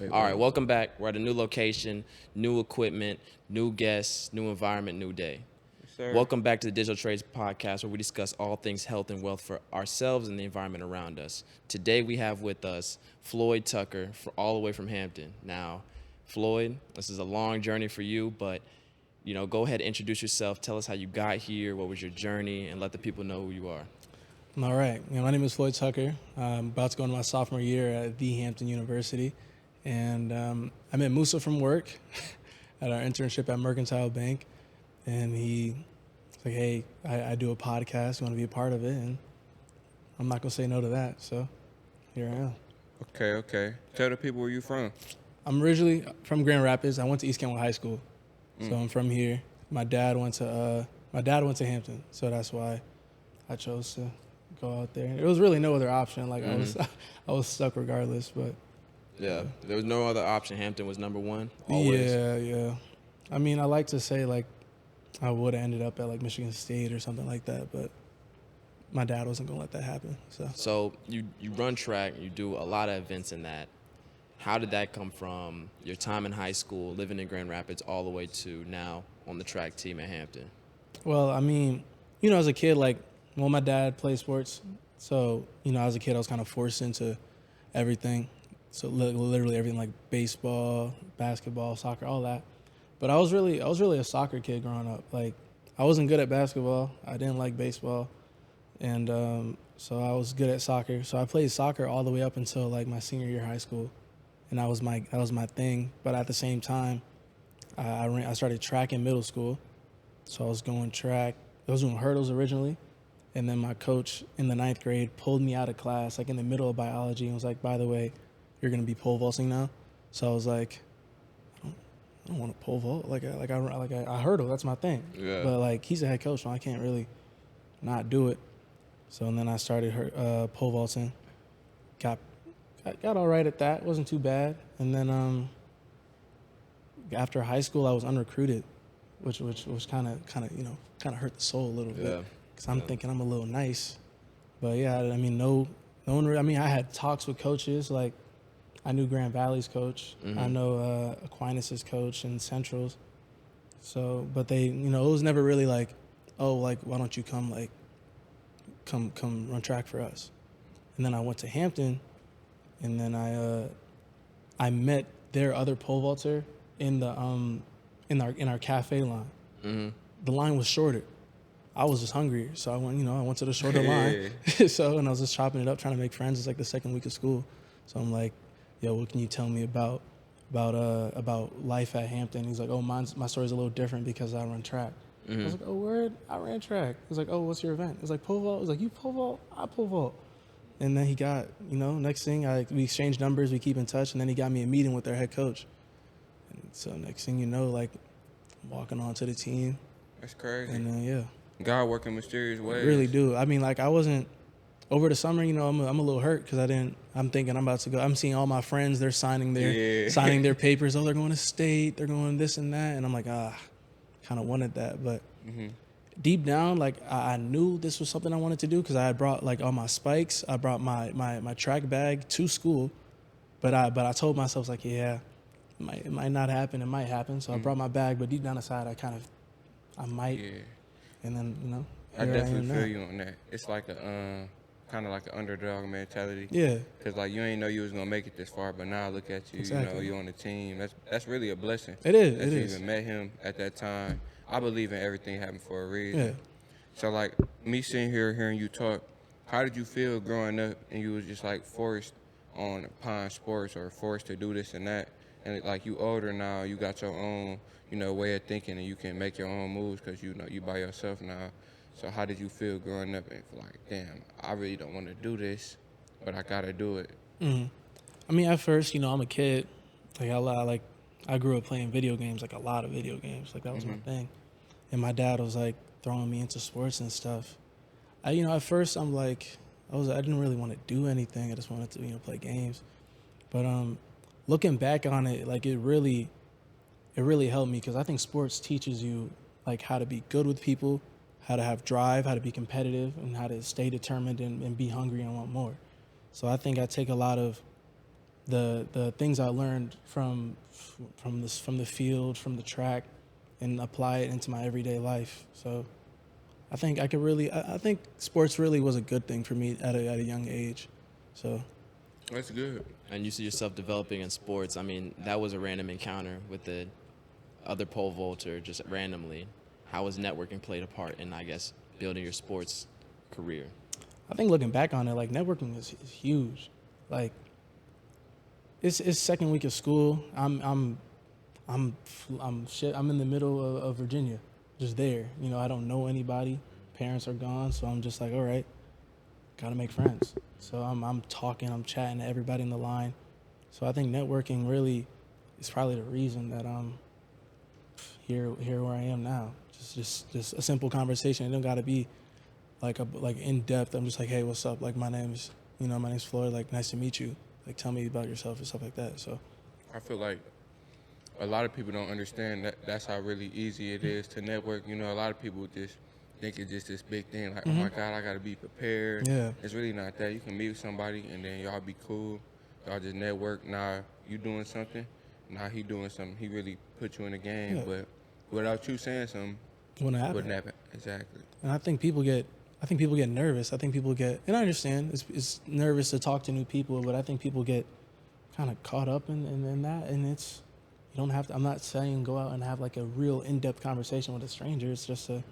All right, welcome back. We're at a new location, new equipment, new guests, new environment, new day. Yes, sir. Welcome back to the Digital Trades Podcast, where we discuss all things health and wealth for ourselves and the environment around us. Today we have with us Floyd Tucker, all the way from Hampton. Now, Floyd, this is a long journey for you, but go ahead and introduce yourself. Tell us how you got here, what was your journey, and let the people know who you are. All right. My name is Floyd Tucker. I'm about to go into my sophomore year at the Hampton University. And I met Musa from work at our internship at Mercantile Bank. And he's like, hey, I do a podcast. You want to be a part of it? And I'm not going to say no to that. So here I am. Okay. Tell the people where you from. I'm originally from Grand Rapids. I went to East Kentwood High School. So I'm from here. My dad went to Hampton. So that's why I chose to go out there. There was really no other option. Like I was stuck regardless, but yeah, there was no other option. Hampton was number one. Always. Yeah. I mean, I like to say like I would have ended up at like Michigan State or something like that, but my dad wasn't gonna let that happen. So you run track, you do a lot of events in that. How did that come from your time in high school, living in Grand Rapids, all the way to now on the track team at Hampton? Well, I mean, as a kid, my dad played sports, so as a kid, I was kind of forced into everything. So literally everything, like baseball, basketball, soccer, all that. But I was really a soccer kid growing up. Like I wasn't good at basketball. I didn't like baseball, and so I was good at soccer. So I played soccer all the way up until like my senior year of high school, and that was my thing. But at the same time, I started track in middle school, so I was going track. I was doing hurdles originally. And then my coach in the 9th grade pulled me out of class, like in the middle of biology, and was like, by the way, you're going to be pole vaulting now. So I was like, I don't want to pole vault. I hurdle, that's my thing. Yeah. But like he's a head coach, so I can't really not do it. So and then I started pole vaulting. Got all right at that. Wasn't too bad. And then after high school, I was unrecruited, which was kind of hurt the soul a little bit. Yeah. Because I'm thinking I'm a little nice. But yeah, I mean, no one really, I mean, I had talks with coaches. Like, I knew Grand Valley's coach. I know Aquinas' coach and Central's. So, but they, it was never really like, oh, like, why don't you come run track for us? And then I went to Hampton, and then I met their other pole vaulter in the in our cafe line. Mm-hmm. The line was shorter. I was just hungrier, so I went to the shorter line. And I was just chopping it up, trying to make friends. It's like the second week of school, so I'm like, "Yo, what can you tell me about life at Hampton?" He's like, "Oh, my story's a little different because I run track." I was like, "Oh, word, I ran track." He's like, "Oh, what's your event?" It was like pole vault. I was like, "You pole vault? I pole vault." And then he got, next thing we exchanged numbers, we keep in touch, and then he got me a meeting with their head coach. And so next thing you know, like, I'm walking onto the team. That's crazy. And then yeah. God working mysterious ways. I really do. I mean, like I wasn't over the summer. I'm a little hurt because I'm thinking I'm about to go. I'm seeing all my friends. They're signing their papers. Oh, they're going to state. They're going this and that. And I'm like, kind of wanted that. But deep down, like I knew this was something I wanted to do because I had brought like all my spikes. I brought my track bag to school, but I told myself like, yeah, it might not happen. It might happen. So I brought my bag, but deep down inside, I might. Yeah. And then, I definitely feel you on that. It's like a kind of like an underdog mentality. Yeah. Because like you ain't know you was gonna make it this far, but now look at you. Exactly. You on the team. That's really a blessing. It is. That you even met him at that time. I believe in everything happened for a reason. Yeah. So like me sitting here hearing you talk, how did you feel growing up and you was just like forced upon sports or forced to do this and that? And like you older now, you got your own, way of thinking, and you can make your own moves because you by yourself now. So how did you feel growing up and like, damn, I really don't want to do this, but I gotta do it? Mm-hmm. I mean, at first, I'm a kid. I grew up playing video games, like a lot of video games. Like that was my thing. And my dad was like throwing me into sports and stuff. At first I'm like, I didn't really want to do anything. I just wanted to, play games. But looking back on it, like it really helped me because I think sports teaches you like how to be good with people, how to have drive, how to be competitive, and how to stay determined and be hungry and want more. So I think I take a lot of the things I learned from the field, from the track, and apply it into my everyday life. So I think I think sports really was a good thing for me at a young age. So That's good. And you see yourself developing in sports. I mean, that was a random encounter with the other pole vaulter, just randomly. How has networking played a part in, I guess, building your sports career? I think looking back on it, like networking is huge. Like it's second week of school. I'm in the middle of Virginia, just there. You know, I don't know anybody. Parents are gone, so I'm just like, all right, gotta make friends. So I'm talking, I'm chatting to everybody in the line. So I think networking really is probably the reason that I'm here where I am now. Just a simple conversation. It don't gotta be like in depth. I'm just like, hey, what's up? Like my name's Floyd. Like nice to meet you. Like tell me about yourself and stuff like that. So I feel like a lot of people don't understand that that's how really easy it is to network. You know, a lot of people just think it's just this big thing, like, oh my God, I gotta be prepared. Yeah. It's really not that. You can meet with somebody and then y'all be cool. Y'all just network. Now you doing something. Now he doing something. He really put you in the game. Yeah. But without you saying something, it wouldn't happen. wouldn't happen. Exactly. And I think people get nervous. I think people get, and I understand it's nervous to talk to new people, but I think people get kind of caught up in that. And it's, you don't have to, I'm not saying go out and have like a real in-depth conversation with a stranger. It's just a,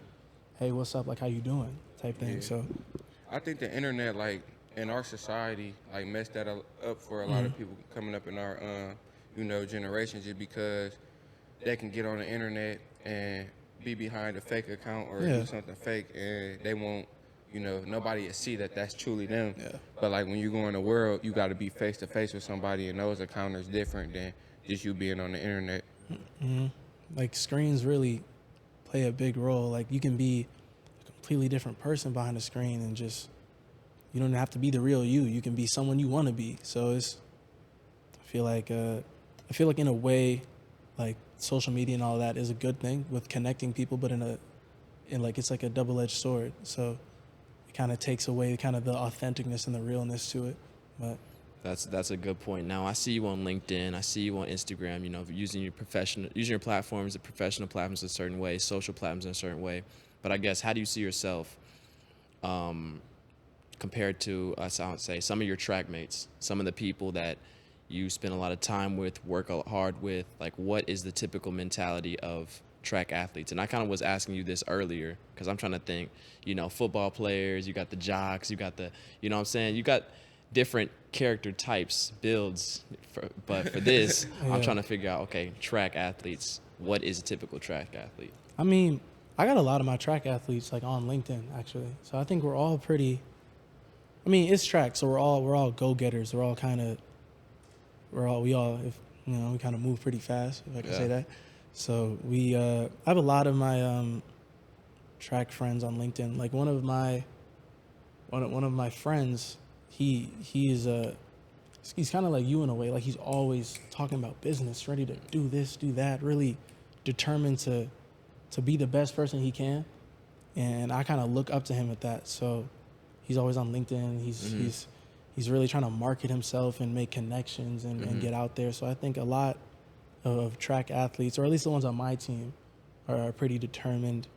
hey, what's up? Like, how you doing? Type thing. Yeah. So I think the internet, like, in our society, like, messed that up for a lot of people coming up in our, generations, just because they can get on the internet and be behind a fake account or do something fake, and they won't, nobody will see that that's truly them. Yeah. But, like, when you go in the world, you got to be face-to-face with somebody, and those encounters different than just you being on the internet. Mm-hmm. Like, screens really play a big role. Like, you can be a completely different person behind a screen and just, you don't have to be the real you. You can be someone you want to be. So I feel like in a way, like, social media and all that is a good thing with connecting people, but it's like a double-edged sword. So it kind of takes away kind of the authenticness and the realness to it. But That's a good point. Now I see you on LinkedIn. I see you on Instagram. Using your platforms, the professional platforms a certain way, social platforms in a certain way. But I guess, how do you see yourself compared to us? I would say some of your track mates, some of the people that you spend a lot of time with, work hard with. Like, what is the typical mentality of track athletes? And I kind of was asking you this earlier because I'm trying to think. Football players. You got the jocks. You got the. You know what I'm saying? You got different character types, builds, but for this, Yeah. I'm trying to figure out, okay, track athletes, what is a typical track athlete? I mean, I got a lot of my track athletes like on LinkedIn actually. So I think we're all pretty. I mean, it's track, so we're all go-getters. We kind of move pretty fast, if I can say that. So I have a lot of my track friends on LinkedIn. Like one of my friends. He's kind of like you in a way. Like, he's always talking about business, ready to do this, do that, really determined to be the best person he can. And I kind of look up to him at that. So he's always on LinkedIn. He's really trying to market himself and make connections and get out there. So I think a lot of track athletes, or at least the ones on my team, are pretty determined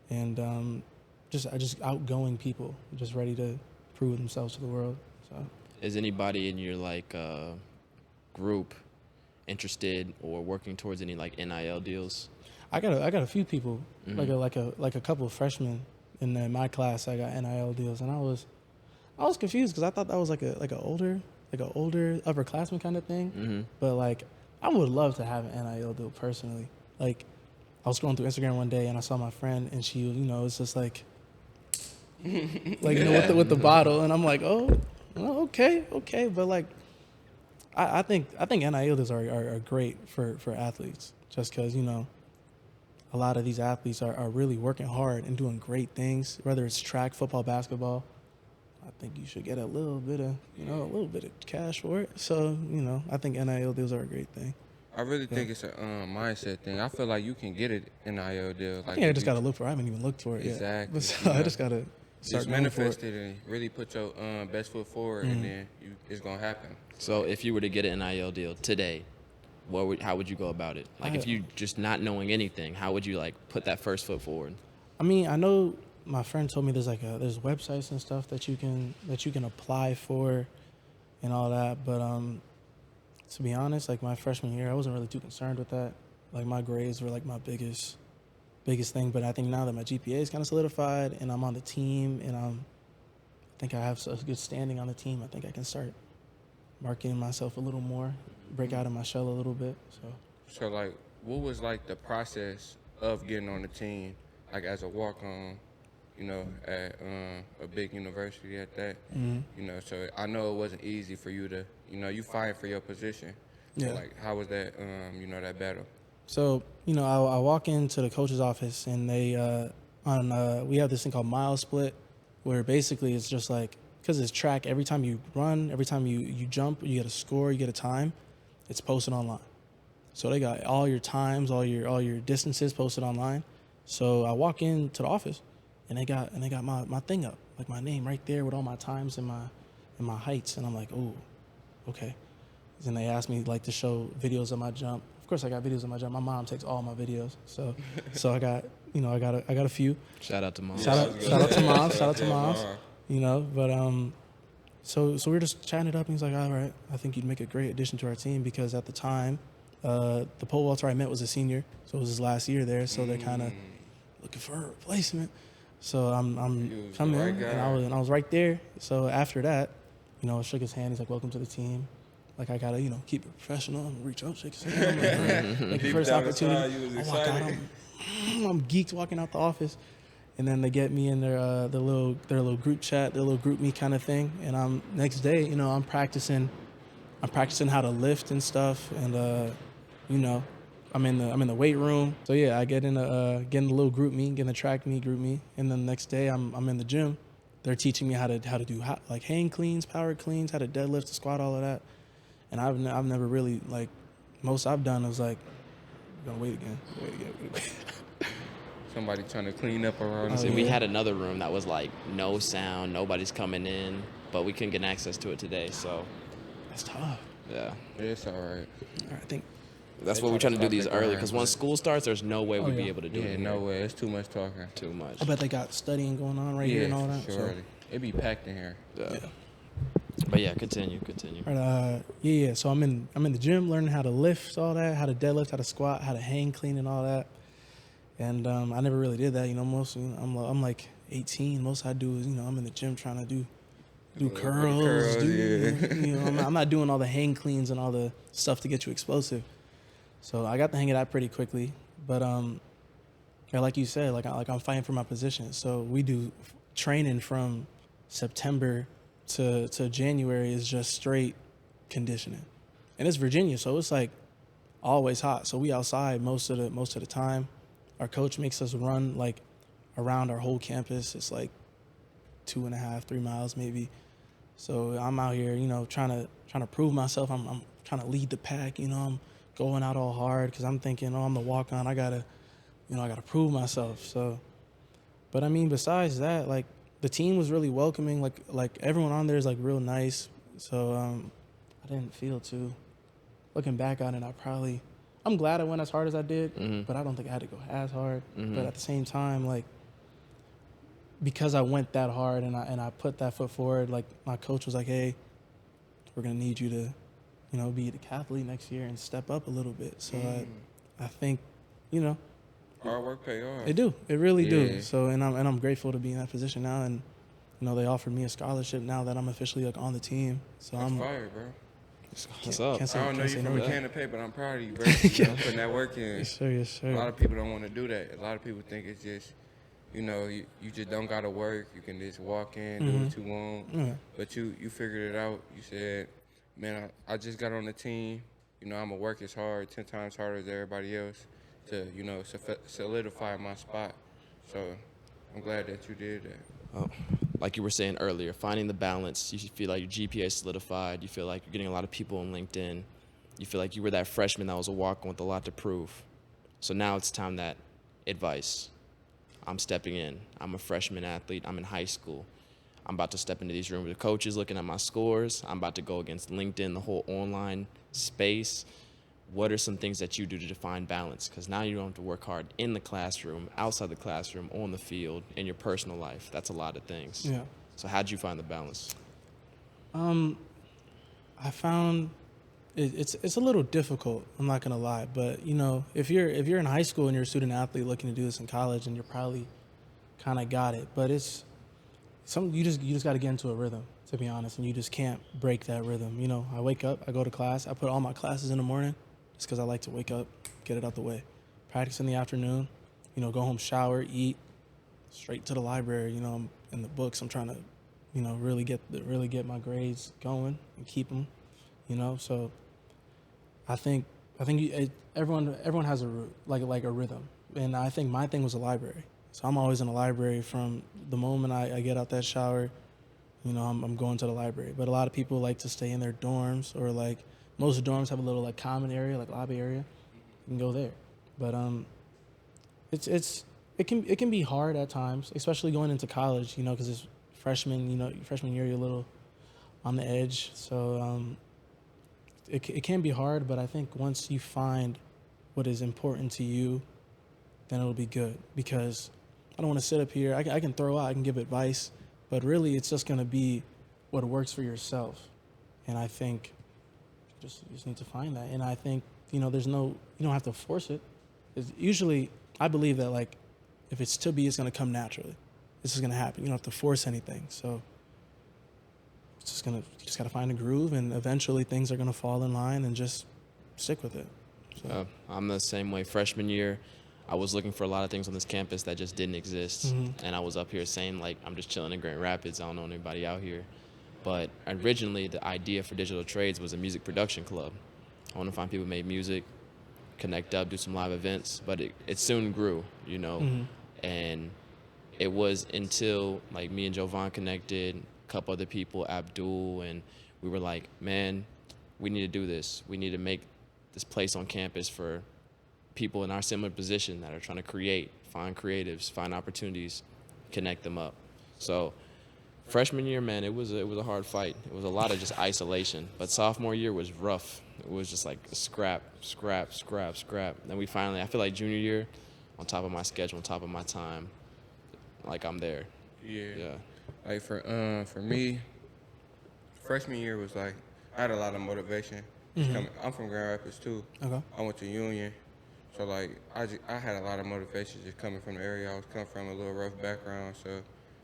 and just outgoing people, just ready to prove themselves to the world. So, is anybody in your group interested or working towards any NIL deals? I got a few people, like a couple of freshmen in my class. I got NIL deals, and I was confused because I thought that was like an older upperclassman kind of thing. Mm-hmm. But I would love to have an NIL deal personally. Like, I was scrolling through Instagram one day and I saw my friend, and she, it's just like. With the bottle, and I'm like, oh, well, okay, but I think NIL deals are great for athletes, just because a lot of these athletes are really working hard and doing great things, whether it's track, football, basketball. I think you should get a little bit of cash for it. So I think NIL deals are a great thing. I really think it's a mindset thing. I feel like you can get an NIL deal. I think I just gotta look for it. I haven't even looked for it exactly. yet. So I just gotta. Just manifest it and really put your best foot forward, and then it's gonna happen. So if you were to get an NIL deal today, how would you go about it? Like if you just not knowing anything, how would you like put that first foot forward? I mean, I know my friend told me there's websites and stuff that you can apply for and all that, but to be honest, like my freshman year, I wasn't really too concerned with that. Like my grades were like my biggest thing, but I think now that my GPA is kind of solidified and I'm on the team and I think I have a good standing on the team, I think I can start marketing myself a little more, break out of my shell a little bit. So like, what was like the process of getting on the team, like as a walk-on, you know, at a big university at that? Mm-hmm. You know, so I know it wasn't easy for you to, you know, you fighting for your position. So Yeah. like, how was that, you know, that battle? So, you know, I walk into the coach's office and they, we have this thing called mile split, where basically it's just like, because it's track, every time you run, every time you jump, you get a score, you get a time, it's posted online. So they got all your times, all your distances posted online. So I walk into the office and they got my thing up, like my name right there with all my times and my heights. And I'm like, oh, okay. And they asked me like to show videos of my jump. Of course I got videos of my jump. My mom takes all my videos. So I got a few. Shout out to mom. Shout out to mom. Shout out to moms. You know, but so we were just chatting it up, and he's like, all right, I think you'd make a great addition to our team, because at the time, the pole vaulter I met was a senior, so it was his last year there, so they're kind of looking for a replacement. So I'm coming right in, guy. and I was right there. So after that, you know, I shook his hand. He's like, welcome to the team. Like, I gotta, you know, keep it professional and reach out, shake his hand. Like the Deep first down inside, opportunity, you was I walk out, excited. I'm geeked walking out the office. And then they get me in their little group chat, their little group me kind of thing. And next day, you know, I'm practicing how to lift and stuff. And you know, I'm in the weight room. So yeah, I get in the little group me, get in the track meet group me. And then the next day, I'm in the gym. They're teaching me how to do like hang cleans, power cleans, how to deadlift, to squat, all of that. And I've never really, like, most I've done was like, gonna wait again. Somebody trying to clean up around. See, we had another room that was like no sound, nobody's coming in, but we couldn't get access to it today. So That's tough. yeah, It's all right. I think. that's They why we're try trying to to do stop these it early, going, because once but- school starts, there's no way we'd be yeah. able to do Yeah, it. no way. It's too much talking. Too much. I bet they got studying going on right here and all that. surely. It be packed in here. Yeah. Yeah. But yeah, continue. Yeah. So I'm in the gym learning how to lift, all that, how to deadlift, how to squat, how to hang clean, and all that. And I never really did that. You know, I'm like 18. Most I do is, you know, I'm in the gym trying to do curls. You know, I'm not doing all the hang cleans and all the stuff to get you explosive. So I got the hang of that pretty quickly. But yeah, like you said, like I'm fighting for my position. So we do training from September to January is just straight conditioning, and it's Virginia, so it's like always hot. So we outside most of the time. Our coach makes us run like around our whole campus. It's like 2.5, 3 miles maybe. So I'm out here, you know, trying to prove myself. I'm trying to lead the pack. You know, I'm going out all hard because I'm thinking, oh, I'm the walk-on. I gotta prove myself. So, but I mean, besides that, like, the team was really welcoming. Like everyone on there is like real nice. So I didn't feel too. Looking back on it, I'm glad I went as hard as I did, but I don't think I had to go as hard. But at the same time, like, because I went that hard and I put that foot forward, like, my coach was like, hey, we're gonna need you to, you know, be a decathlete next year and step up a little bit. So I think, you know, Hard work pay off. it really do. Yeah. So and I'm grateful to be in that position now, and you know, they offered me a scholarship now that I'm officially like on the team. So That's I'm fire, bro. What's up? can't say- I don't know can't you say from no a to can of paper, but I'm proud of you, bro. You know, putting that work in. Yes, sir. Yes, A lot sir. of people don't want to do that. A lot of people think it's just, you know, you just don't got to work. You can just walk in, do what you want. Yeah. But you figured it out. You said, man, I just got on the team. You know, I'm going to work as hard, 10 times harder as everybody else to, you know, solidify my spot. So I'm glad that you did that. Oh, like you were saying earlier, finding the balance. You feel like your GPA is solidified. You feel like you're getting a lot of people on LinkedIn. You feel like you were that freshman that was a walk-on with a lot to prove. So now it's time that advice. I'm stepping in. I'm a freshman athlete. I'm in high school. I'm about to step into these rooms with coaches looking at my scores. I'm about to go against LinkedIn, the whole online space. What are some things that you do to define balance? Because now you don't have to work hard in the classroom, outside the classroom, on the field, in your personal life. That's a lot of things. Yeah. So how'd you find the balance? I found it's a little difficult. I'm not gonna lie, but you know, if you're in high school and you're a student athlete looking to do this in college, and you're probably kind of got it. But it's you just got to get into a rhythm, to be honest, and you just can't break that rhythm. You know, I wake up, I go to class, I put all my classes in the morning, just because I like to wake up, get it out the way. Practice in the afternoon, you know, go home, shower, eat, straight to the library. You know, I'm in the books. I'm trying to, you know, really get my grades going and keep them. You know, so I think everyone has a rhythm, and I think my thing was a library. So I'm always in the library from the moment I get out that shower. You know, I'm going to the library. But a lot of people like to stay in their dorms, or like most dorms have a little like common area, like lobby area. You can go there. But it can be hard at times, especially going into college. You know, because it's freshman year, you're a little on the edge. So it can be hard. But I think once you find what is important to you, then it'll be good. Because I don't want to sit up here. I can throw out, I can give advice, but really it's just going to be what works for yourself. And I think you just need to find that. And I think, you know, you don't have to force it. Usually, I believe that, like, if it's to be, it's going to come naturally. This is going to happen. You don't have to force anything. So you just got to find a groove, and eventually things are going to fall in line, and just stick with it. So. I'm the same way. Freshman year, I was looking for a lot of things on this campus that just didn't exist. Mm-hmm. And I was up here saying, like, I'm just chilling in Grand Rapids. I don't know anybody out here. But originally, the idea for Digital Trades was a music production club. I want to find people who made music, connect up, do some live events. But it soon grew, you know. Mm-hmm. And it was until, like, me and Jovan connected, a couple other people, Abdul, and we were like, man, we need to do this. We need to make this place on campus for people in our similar position that are trying to create, find creatives, find opportunities, connect them up. So freshman year, man, it was a hard fight. It was a lot of just isolation. But sophomore year was rough. It was just like scrap. Then we finally, I feel like junior year, on top of my schedule, on top of my time, like I'm there. Yeah. Like for me, freshman year was like, I had a lot of motivation. Mm-hmm. I'm from Grand Rapids too. Okay. I went to Union. So, like, I had a lot of motivation just coming from the area I was coming from, a little rough background. So,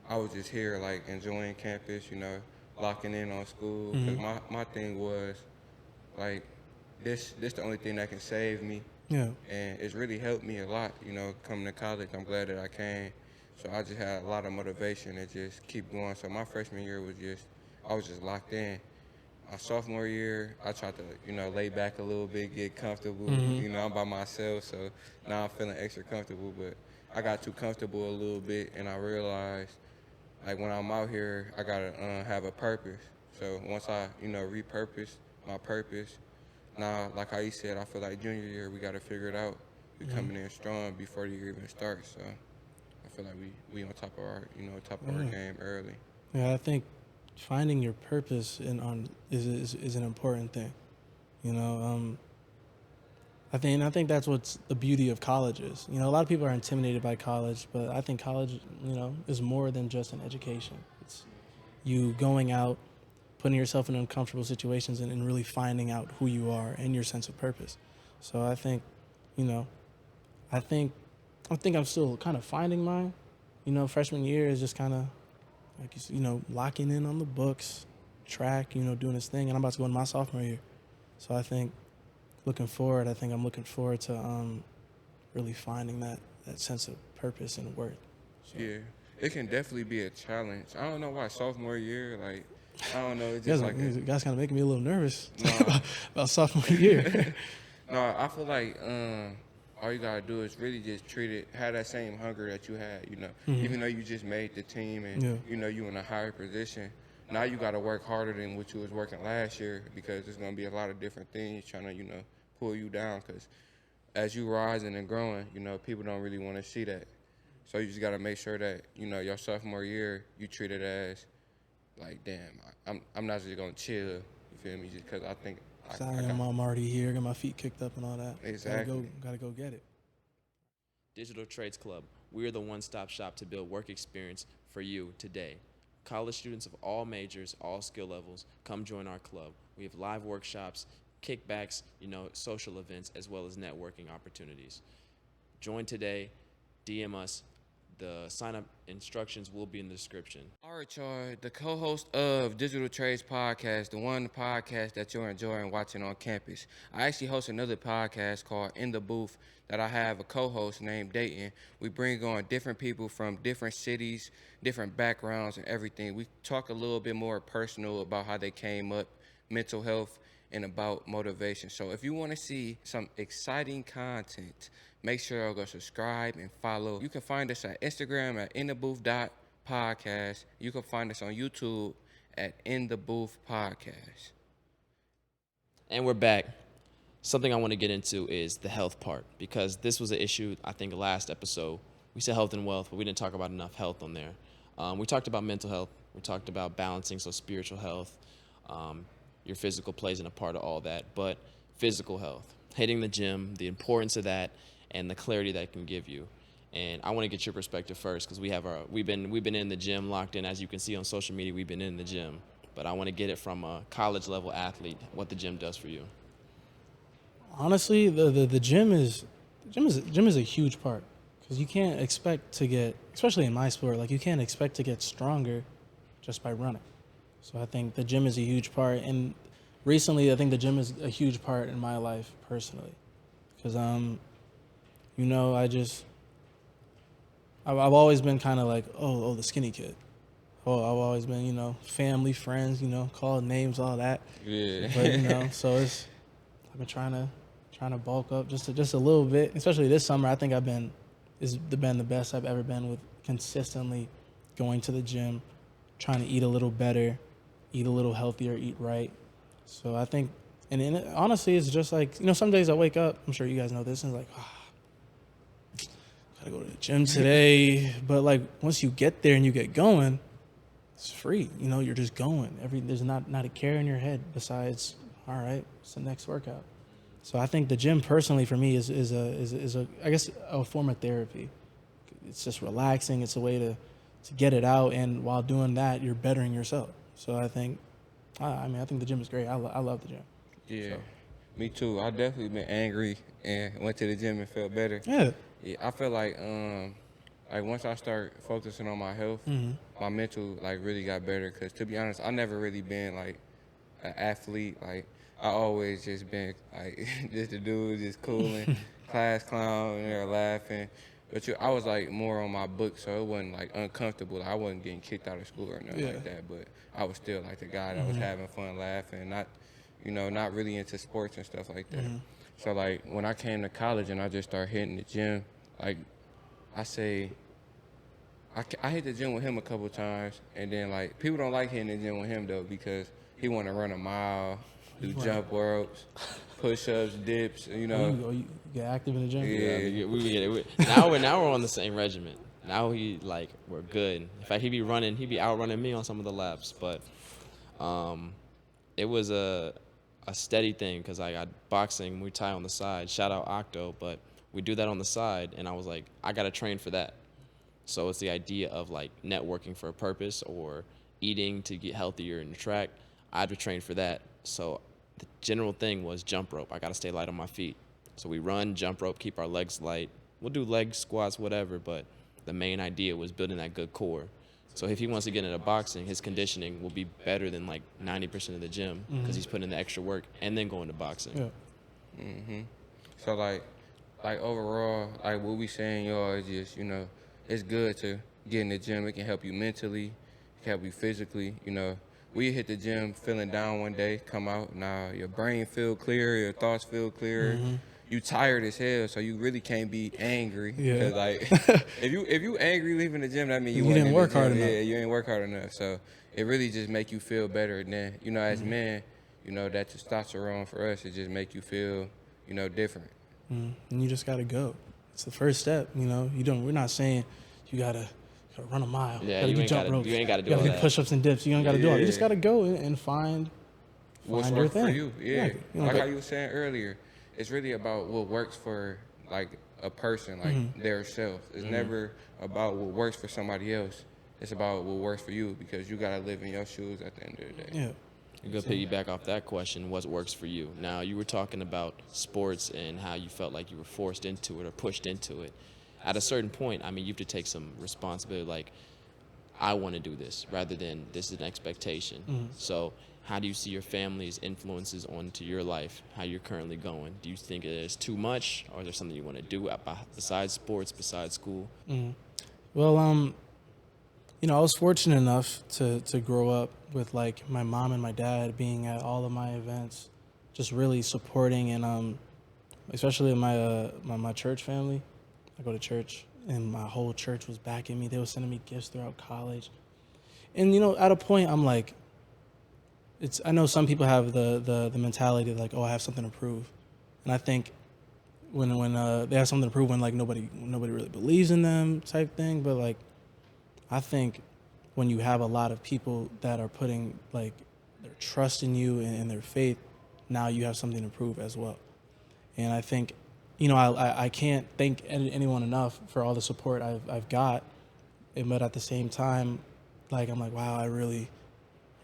I was just here, like, enjoying campus, you know, locking in on school. Because my thing was, like, this the only thing that can save me. Yeah. And it's really helped me a lot, you know, coming to college. I'm glad that I came. So, I just had a lot of motivation to just keep going. So, my freshman year was I was just locked in. My sophomore year, I tried to, you know, lay back a little bit, get comfortable. Mm-hmm. You know, I'm by myself, so now I'm feeling extra comfortable. But I got too comfortable a little bit, and I realized, like, when I'm out here, I gotta have a purpose. So once I, you know, repurpose my purpose, now, like how you said, I feel like junior year we gotta figure it out. We coming in strong before the year even starts. So I feel like we on top of our, you know, our game early. Yeah, I think finding your purpose is an important thing. You know, I think that's what's the beauty of college is. You know, a lot of people are intimidated by college, but I think college, you know, is more than just an education. It's you going out, putting yourself in uncomfortable situations, and really finding out who you are and your sense of purpose. So I think, you know, I think I'm still kind of finding mine. You know, freshman year is just kind of, like, you know, locking in on the books, track, you know, doing this thing. And I'm about to go into my sophomore year. So I think I'm looking forward to really finding that sense of purpose and worth. So. Yeah, it can definitely be a challenge. I don't know why sophomore year, like, I don't know. It's just you guys kind of making me a little nervous Nah. about sophomore year. No, I feel like all you gotta do is really just have that same hunger that you had, you know. Mm-hmm. Even though you just made the team and you know you in a higher position, now you gotta work harder than what you was working last year, because there's gonna be a lot of different things trying to, you know, pull you down. Because as you rising and growing, you know, people don't really want to see that. So you just gotta make sure that, you know, your sophomore year you treat it as like, damn, I'm not just gonna chill. You feel me? Just because I think I'm already here, got my feet kicked up and all that. Exactly. Gotta go get it. Digital Trades Club. We are the one-stop shop to build work experience for you today. College students of all majors, all skill levels, come join our club. We have live workshops, kickbacks, social events, as well as networking opportunities. Join today. DM us. The sign-up instructions will be in the description. All right, y'all. The co-host of Digital Trades Podcast, the one podcast that you're enjoying watching on campus. I actually host another podcast called In the Booth that I have a co-host named Dayton. We bring on different people from different cities, different backgrounds and everything. We talk a little bit more personal about how they came up, mental health, and about motivation. So if you want to see some exciting content, make sure you go subscribe and follow. You can find us at Instagram at inthebooth.podcast. You can find us on YouTube at In the Booth Podcast. And we're back. Something I want to get into is the health part, because this was an issue, I think, last episode. We said health and wealth, but we didn't talk about enough health on there. We talked about mental health. We talked about balancing, so spiritual health. Your physical plays in a part of all that, but physical health, hitting the gym, the importance of that, and the clarity that it can give you. And I want to get your perspective first, because we've been in the gym, locked in. As you can see on social media, we've been in the gym. But I want to get it from a college level athlete, what the gym does for you. Honestly, the gym is a huge part, because you can't expect to get, especially in my sport, like you can't expect to get stronger just by running. So I think the gym is a huge part, and recently I think the gym is a huge part in my life personally, because I've always been kind of like the skinny kid. I've always been family, friends, called names, all that. Yeah. But so I've been trying to bulk up just a little bit, especially this summer. I think it's been the best I've ever been with consistently going to the gym, trying to eat a little better, eat a little healthier, eat right. So I think, and honestly, it's just like, some days I wake up, I'm sure you guys know this, and it's like, gotta go to the gym today. But like once you get there and you get going, it's free. You're just going. There's not a care in your head besides, all right, it's the next workout. So I think the gym personally for me is I guess a form of therapy. It's just relaxing. It's a way to get it out, and while doing that, you're bettering yourself. So I think the gym is great. I love the gym. Yeah, so. Me too. I definitely been angry and went to the gym and felt better. Yeah. I feel like once I start focusing on my health, my mental really got better. Cause to be honest, I never really been like an athlete. Like I always just been like just a dude, just cooling, class clown, and they're laughing. But I was like more on my book, so it wasn't like uncomfortable. I wasn't getting kicked out of school or nothing like that. But I was still like the guy that was having fun, laughing, not really into sports and stuff like that. So like when I came to college and I just started hitting the gym, like I hit the gym with him a couple of times, and then like people don't like hitting the gym with him though, because he want to run a mile, do jump ropes, push-ups, dips, You get active in the gym? Yeah, we get it. Now we're on the same regimen. Now we're good. In fact, he'd be outrunning me on some of the laps. But it was a steady thing, because I got boxing, Muay Thai on the side. Shout out Octo, but we do that on the side, and I was like, I gotta train for that. So it's the idea of like networking for a purpose, or eating to get healthier in the track. I had to train for that. So the general thing was jump rope. I gotta stay light on my feet. So we run, jump rope, keep our legs light. We'll do leg squats, whatever, but the main idea was building that good core. So if he wants to get into boxing, his conditioning will be better than like 90% of the gym, because he's putting in the extra work and then going to boxing. Yeah. So like overall, like what we saying, y'all, is just, it's good to get in the gym. It can help you mentally, it can help you physically. We hit the gym feeling down one day, come out, now your brain feel clear, your thoughts feel clear. You tired as hell, so you really can't be angry. Yeah. 'Cause, like if you angry leaving the gym, that means you didn't work hard enough. Yeah, you ain't work hard enough. So it really just make you feel better. And then, as men, that testosterone for us, it just make you feel, different. And you just gotta go. It's the first step. We're not saying you gotta gotta run a mile. Yeah, Gotta you do ain't jump gotta- ropes. you ain't gotta do gotta all do that. push-ups and dips. You don't gotta do all. You just Yeah. gotta go and find What's your work for thing. you? Yeah. Exactly. You know, Like but- how you were saying earlier, it's really about what works for like a person, like Mm-hmm. their self. It's never about what works for somebody else. It's about what works for you because you gotta live in your shoes at the end of the day. yeah. You go piggyback off that question, what works for you? Now, you were talking about sports and how you felt like you were forced into it or pushed into it. At a certain point, I mean, you have to take some responsibility, like, I want to do this, rather than this is an expectation. So how do you see your family's influences onto your life, how you're currently going? Do you think it is too much, or is there something you want to do besides sports, besides school? Well, you know, I was fortunate enough to grow up with like my mom and my dad being at all of my events, just really supporting and especially my church family. I go to church and my whole church was backing me. They were sending me gifts throughout college, and you know, at a point I'm like, I know some people have the mentality like, oh, I have something to prove, and I think when they have something to prove when like nobody really believes in them type thing, but like I think when you have a lot of people that are putting like their trust in you and their faith, now you have something to prove as well. And I think, you know, I can't thank anyone enough for all the support I've got, but at the same time, like I'm like, wow, I really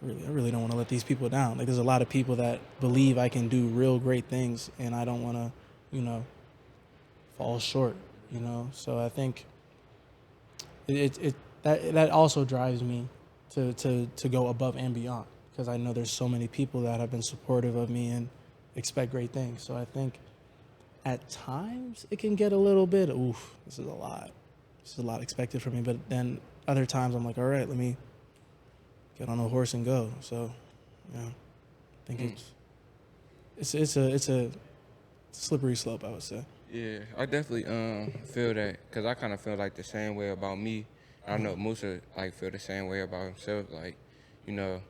don't want to let these people down. Like there's a lot of people that believe I can do real great things, and I don't want to, you know, fall short. You know, so I think that also drives me to go above and beyond, because I know there's so many people that have been supportive of me and expect great things. So I think at times it can get a little bit, oof, this is a lot. This is a lot expected from me. But then other times I'm like, all right, let me get on a horse and go. So, yeah, I think it's a slippery slope, I would say. Yeah, I definitely feel that because I kind of feel like the same way about me. I know Musa like feel the same way about himself. Like, you know,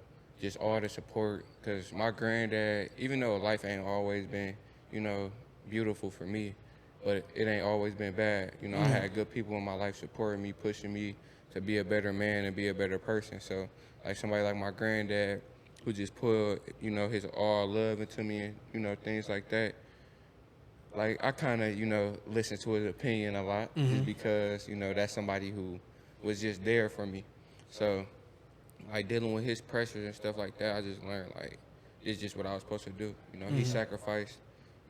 just all the support. Because my granddad, even though life ain't always been, you know, beautiful for me, but it ain't always been bad. You know, I had good people in my life supporting me, pushing me to be a better man and be a better person. So, like somebody like my granddad who just put, you know, his all love into me and, you know, things like that. Like, I kind of, you know, listen to his opinion a lot just because, you know, that's somebody who was just there for me. So, like, dealing with his pressures and stuff like that, I just learned, like, it's just what I was supposed to do. You know, he sacrificed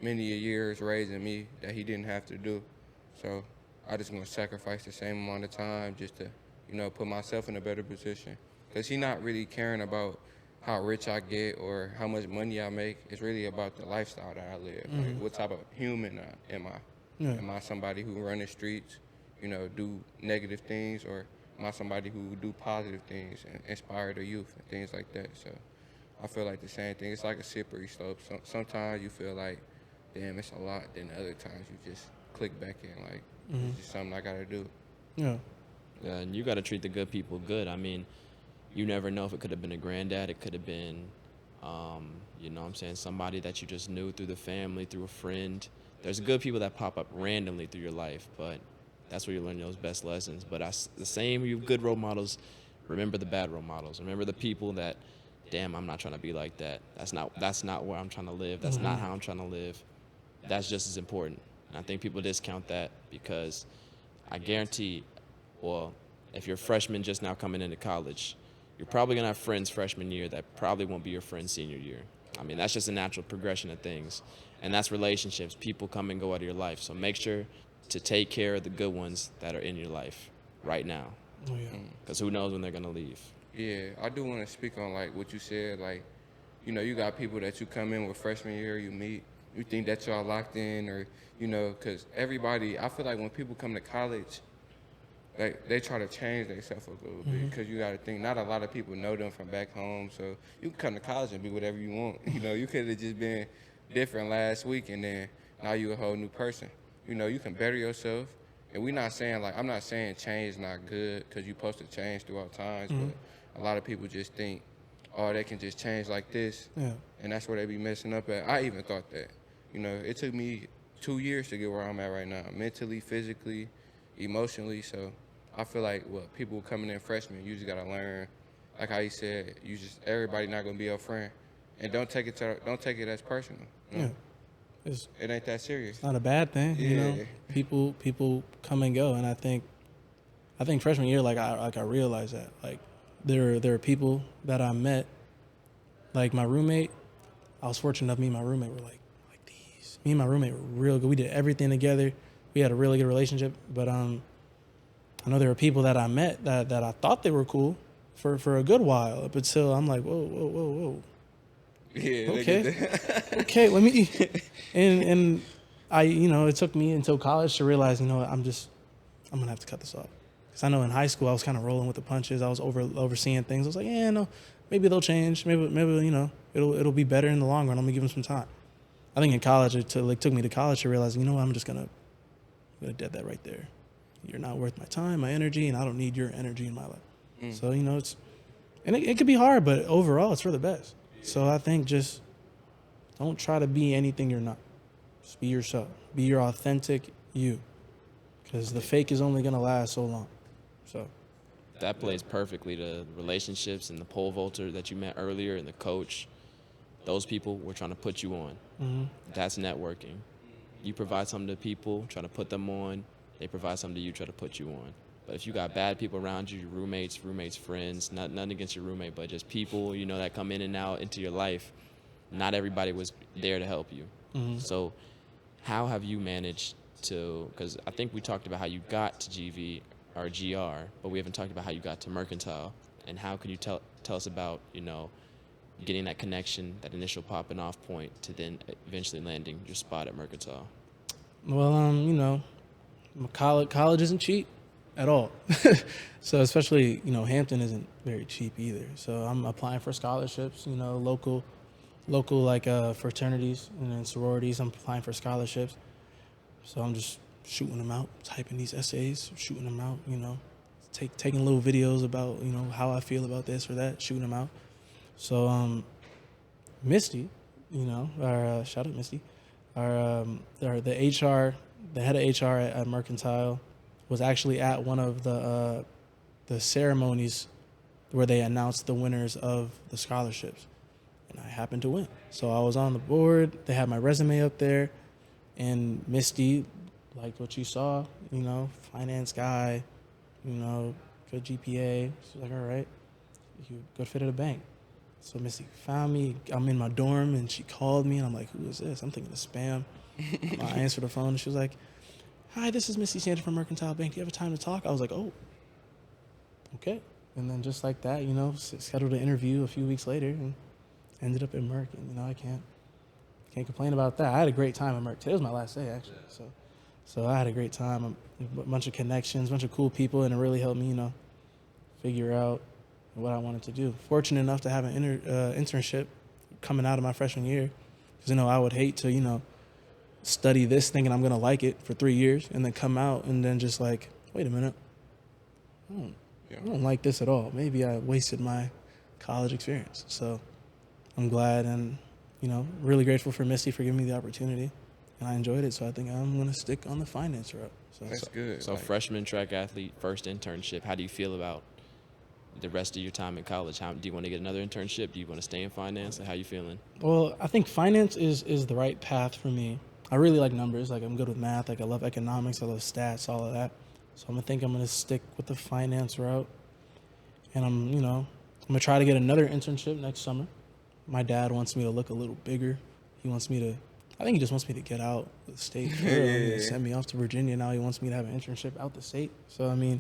many years raising me that he didn't have to do. So, I just going to sacrifice the same amount of time just to, you know, put myself in a better position. Because he's not really caring about how rich I get or how much money I make. It's really about the lifestyle that I live. Like, what type of human am I? Yeah. Am I somebody who run the streets, you know, do negative things, or am I somebody who do positive things and inspire the youth and things like that? So I feel like the same thing. It's like a slippery slope. Sometimes you feel like, damn, it's a lot. Then other times you just click back in, like, it's just something I got to do. Yeah. Yeah, and you got to treat the good people good. I mean, you never know if it could have been a granddad. It could have been, you know what I'm saying, somebody that you just knew through the family, through a friend. There's good people that pop up randomly through your life, but that's where you learn those best lessons. But the same, you good role models, remember the bad role models. Remember the people that, damn, I'm not trying to be like that. That's not where I'm trying to live. That's not how I'm trying to live. That's just as important. And I think people discount that because I guarantee, well, if you're a freshman just now coming into college, you're probably going to have friends freshman year that probably won't be your friends senior year. I mean, that's just a natural progression of things. And that's relationships. People come and go out of your life. So make sure to take care of the good ones that are in your life right now. Oh, yeah. Because who knows when they're going to leave. Yeah, I do want to speak on, like, what you said. Like, you know, you got people that you come in with freshman year, you meet, you think that y'all locked in, or, you know, because everybody, I feel like when people come to college, like, they try to change themselves a little bit, because you got to think, not a lot of people know them from back home, so you can come to college and be whatever you want. You know, you could have just been different last week, and then now you a whole new person. You know, you can better yourself, and we're not saying, like, I'm not saying change is not good, because you're supposed to change throughout times, but a lot of people just think, oh, they can just change like this, Yeah. and that's where they be messing up at. I even thought that. You know, it took me 2 years to get where I'm at right now, mentally, physically, emotionally, so I feel like what people coming in freshmen, you just gotta learn, like how you said, everybody not gonna be your friend, and don't take it as personal. You know? Yeah, it's It ain't that serious. not a bad thing. You know, people come and go, and I think freshman year, I realized that there are people that I met, like my roommate. I was fortunate enough. Me and my roommate were like these. Me and my roommate were real good. We did everything together. We had a really good relationship. But I know there were people that I met that I thought they were cool for a good while up until I'm like, whoa. Yeah. Okay. Okay. Let me. And I, it took me until college to realize, I'm gonna have to cut this off. Because I know in high school I was kind of rolling with the punches. I was overseeing things. I was like, yeah, no, maybe they'll change. Maybe it'll be better in the long run. I'm gonna give them some time. I think in college it took me to college to realize, I'm just gonna dead that right there. You're not worth my time, my energy, and I don't need your energy in my life. So it could be hard, but overall it's for the best. So I think just don't try to be anything you're not. Just be yourself. Be your authentic you. Because the fake is only gonna last so long. So That plays perfectly to relationships and the pole vaulter that you met earlier and the coach. Those people were trying to put you on. mm-hmm. That's networking. You provide something to people, trying to put them on. They provide something to you, try to put you on. But if you got bad people around you, your roommates, friends, nothing against your roommate, but just people, that come in and out into your life, not everybody was there to help you. Mm-hmm. So how have you managed to, because I think we talked about how you got to GV or GR, but we haven't talked about how you got to Mercantile. And how can you tell us about, getting that connection, that initial popping off point to then eventually landing your spot at Mercantile? Well, college isn't cheap at all. So especially, Hampton isn't very cheap either. So I'm applying for scholarships, local fraternities and then sororities. I'm applying for scholarships. So I'm just shooting them out, typing these essays, shooting them out, taking little videos about, how I feel about this or that, shooting them out. So Misty, shout out Misty, the head of HR at Mercantile was actually at one of the ceremonies where they announced the winners of the scholarships. And I happened to win. So I was on the board. They had my resume up there. And Misty liked what you saw, finance guy, good GPA. She's like, all right, you good fit at a bank. So Misty found me. I'm in my dorm, and she called me, and I'm like, who is this? I'm thinking of spam. I answered the phone, and she was like, hi, this is Misty Sanchez from Mercantile Bank. Do you have time to talk? I was like, oh, okay. And then just like that, scheduled an interview a few weeks later, and ended up at Merc. And, I can't complain about that. I had a great time at Merc. Today was my last day, actually. So I had a great time. A bunch of connections, a bunch of cool people, and it really helped me, figure out what I wanted to do. Fortunate enough to have an internship coming out of my freshman year, because I would hate to study this thinking I'm gonna like it for 3 years and then come out and then just like, wait a minute, I don't like this at all. Maybe I wasted my college experience. So I'm glad and really grateful for Misty for giving me the opportunity, and I enjoyed it. So I think I'm gonna stick on the finance route. So That's good. So freshman track athlete, first internship. How do you feel about the rest of your time in college? Do you want to get another internship? Do you want to stay in finance? How you feeling? Well, I think finance is the right path for me. I really like numbers. I'm good with math. I love economics. I love stats, all of that. So I'm gonna stick with the finance route. And I'm gonna try to get another internship next summer. My dad wants me to look a little bigger. He wants me to, I think he just wants me to get out of the state. He sent me off to Virginia. Now he wants me to have an internship out the state. So I'm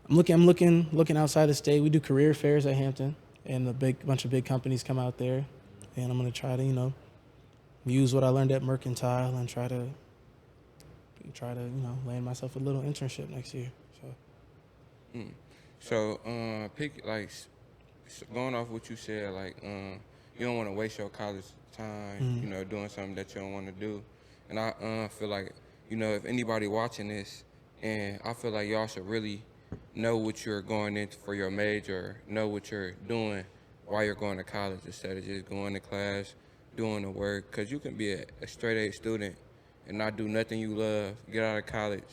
looking outside the state. We do career fairs at Hampton, and a bunch of big companies come out there. And I'm gonna try to use what I learned at Mercantile and try to land myself a little internship next year. So. So going off what you said, you don't want to waste your college time, doing something that you don't want to do. And I feel like, if anybody watching this, and I feel like y'all should really know what you're going into for your major, know what you're doing while you're going to college instead of just going to class, doing the work. Because you can be a straight A student and not do nothing you love, get out of college,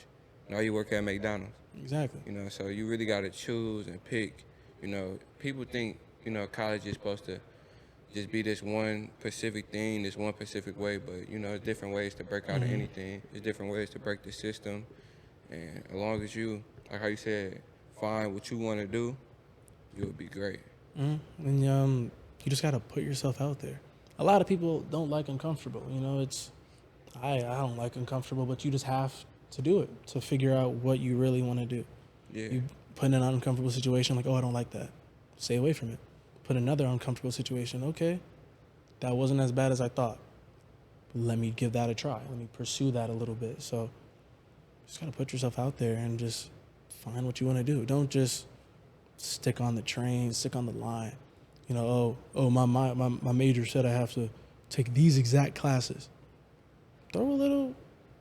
now you work at McDonald's. Exactly. You know, so you really got to choose and pick. You know, people think, you know, college is supposed to just be this one specific thing, this one specific way, but, you know, there's different ways to break out of anything. There's different ways to break the system. And as long as you, like how you said, find what you want to do, you'll be great. And you just got to put yourself out there. A lot of people don't like uncomfortable. You know, I don't like uncomfortable, but you just have to do it to figure out what you really want to do. Yeah. You put in an uncomfortable situation, like, oh, I don't like that. Stay away from it. Put another uncomfortable situation. Okay, that wasn't as bad as I thought. Let me give that a try. Let me pursue that a little bit. So just gotta put yourself out there and just find what you want to do. Don't just stick on the train, stick on the line. You know, my major said I have to take these exact classes. Throw a little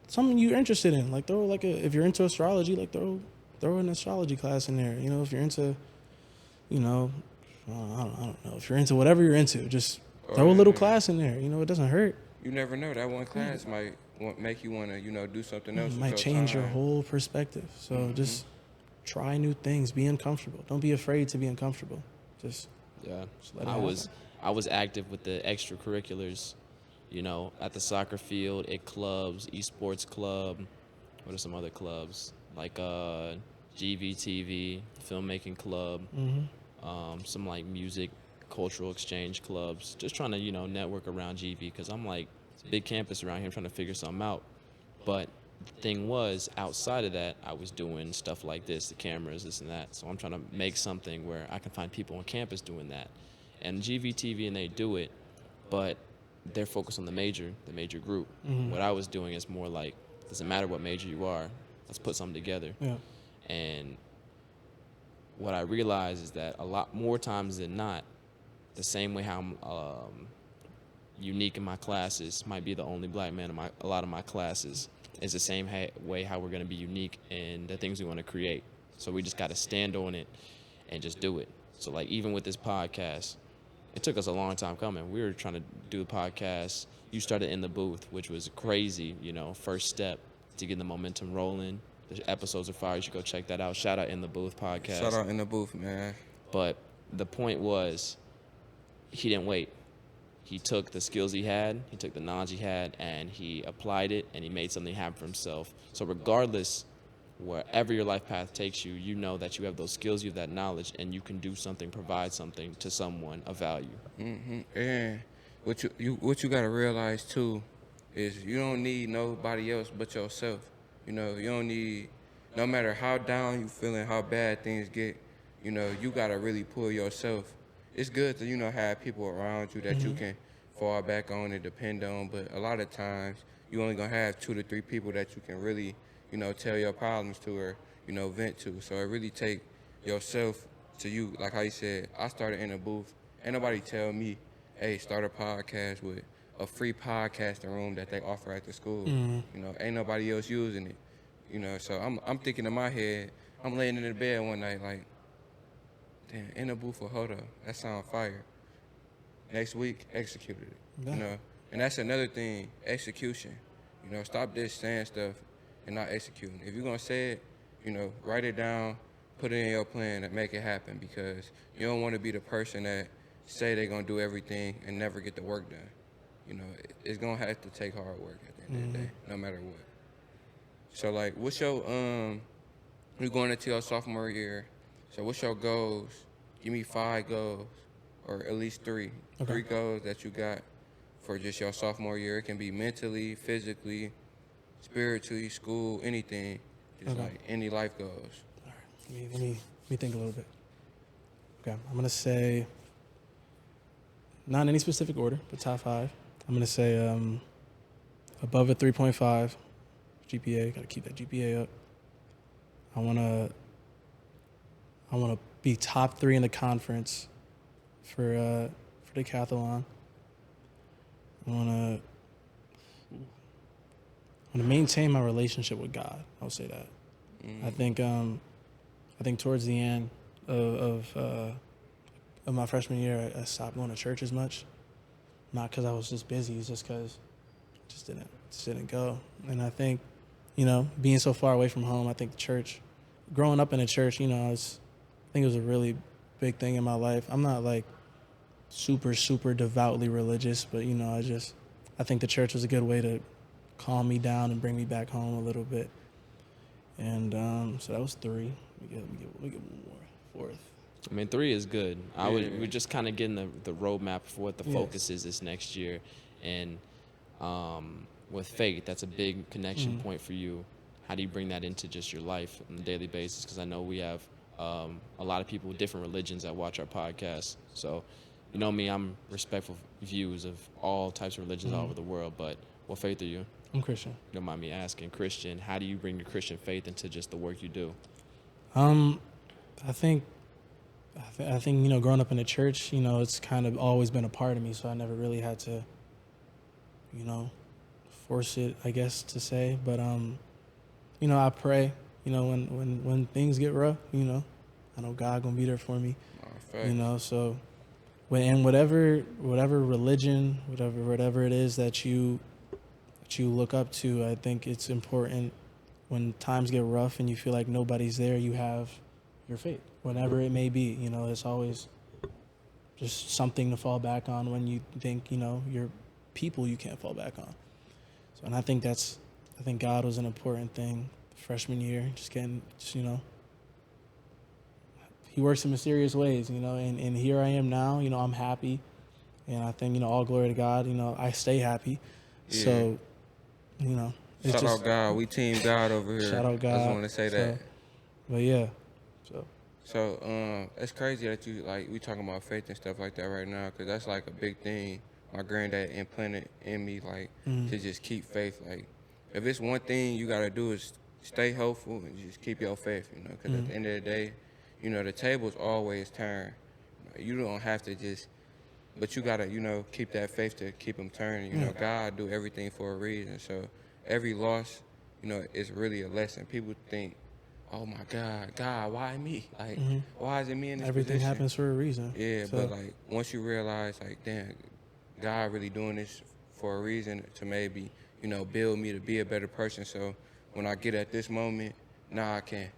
something you're interested in. Like throw if you're into astrology, like throw an astrology class in there. You know, if you're into, you know, I don't know. If you're into whatever you're into, just throw a little class in there. You know, it doesn't hurt. You never know. That one class might make you want to, you know, do something else. It might change your whole perspective. So just try new things. Be uncomfortable. Don't be afraid to be uncomfortable. Just let it happen. I was active with the extracurriculars, you know, at the soccer field, at clubs, esports club. What are some other clubs? Like GVTV, filmmaking club, some like music, cultural exchange clubs. Just trying to, you know, network around GV because I'm like, it's a big campus around here. I'm trying to figure something out. But the thing was, outside of that, I was doing stuff like this, the cameras, this and that. So I'm trying to make something where I can find people on campus doing that. And GVTV, and they do it, but they're focused on the major group. What I was doing is more like, doesn't matter what major you are, let's put something together. Yeah. And what I realized is that a lot more times than not, the same way how I'm unique in my classes, might be the only black man in a lot of my classes, is the same way how we're going to be unique in the things we want to create. So we just got to stand on it and just do it. So like even with this podcast, it took us a long time coming. We were trying to do a podcast. You started in the booth, which was crazy, you know, first step to get the momentum rolling. The episodes are fire. You should go check that out. Shout out In the Booth podcast. Shout out In the Booth, man. But the point was, he didn't wait. He took the skills he had, he took the knowledge he had, and he applied it, and he made something happen for himself. So regardless, wherever your life path takes you, you know that you have those skills, you have that knowledge, and you can do something, provide something to someone of value. And what you got to realize, too, is you don't need nobody else but yourself. You know, you don't need, no matter how down you feeling, how bad things get, you know, you got to really pull yourself. It's good to, you know, have people around you that you can fall back on and depend on, but a lot of times you only going to have 2 to 3 people that you can really, you know, tell your problems to or, you know, vent to. So it really take yourself to you. Like how you said, I started in a booth. Ain't nobody tell me, hey, start a podcast with a free podcasting room that they offer at the school. You know, ain't nobody else using it. You know, so I'm thinking in my head, I'm laying in the bed one night like, damn, In the Booth for Hold Up. That sound fire. Next week, executed it. Yeah. You know, and that's another thing, execution. You know, stop just saying stuff and not executing. If you're gonna say it, you know, write it down, put it in your plan and make it happen, because you don't want to be the person that say they're gonna do everything and never get the work done. You know, it's gonna have to take hard work at the end of the day, no matter what. So like, what's your you're going into your sophomore year? So what's your goals? Give me 5 goals, or at least 3. Okay. 3 goals that you got for just your sophomore year. It can be mentally, physically, spiritually, school, anything. Just like any life goals. All right. Let me think a little bit. Okay. I'm going to say, not in any specific order, but top 5. I'm going to say above a 3.5 GPA. Got to keep that GPA up. I want to be top 3 in the conference for Decathlon. I want to maintain my relationship with God. I'll say that. I think towards the end of my freshman year, I stopped going to church as much. Not because I was just busy, it's just because I just didn't go. And I think, you know, being so far away from home, I think the church growing up in a church, you know, I think it was a really big thing in my life. I'm not like super, super devoutly religious, but, you know, I think the church was a good way to calm me down and bring me back home a little bit. And so that was 3. We get one more, 4th. I mean, 3 is good. We're just kind of getting the roadmap for what the focus is this next year. And with faith, that's a big connection point for you. How do you bring that into just your life on a daily basis? Because I know we have a lot of people with different religions that watch our podcast. So, you know me, I'm respectful of views of all types of religions all over the world. But what faith are you? I'm Christian. You don't mind me asking. Christian, how do you bring your Christian faith into just the work you do? I think, you know, growing up in the church, you know, it's kind of always been a part of me, so I never really had to, you know, force it, I guess, to say. But, you know, I pray, you know, when things get rough, you know, I know God gonna be there for me, you know, so whatever religion, whatever it is that you look up to, I think it's important when times get rough and you feel like nobody's there, you have your faith, whatever it may be. You know, it's always just something to fall back on when you think, you know, you're people you can't fall back on. So, and I think God was an important thing freshman year, you know, he works in mysterious ways, you know, and here I am now, you know, I'm happy. And I think, you know, all glory to God, you know, I stay happy. Yeah. So, you know. Shout out God. We team God over here. Shout out God. I just want to say that. But yeah. So it's crazy that you, like, we talking about faith and stuff like that right now, because that's like a big thing my granddad implanted in me, like, to just keep faith. Like, if it's one thing you got to do is stay hopeful and just keep your faith, you know, because at the end of the day, you know, the tables always turn. You don't have to just, but you got to, you know, keep that faith to keep them turning. You know, God do everything for a reason. So every loss, you know, is really a lesson. People think, oh my God, why me? Like, why is it me in this Everything position? happens for a reason. Yeah, so. But like, once you realize, like, damn, God really doing this for a reason to maybe, you know, build me to be a better person. So when I get at this moment, now I can,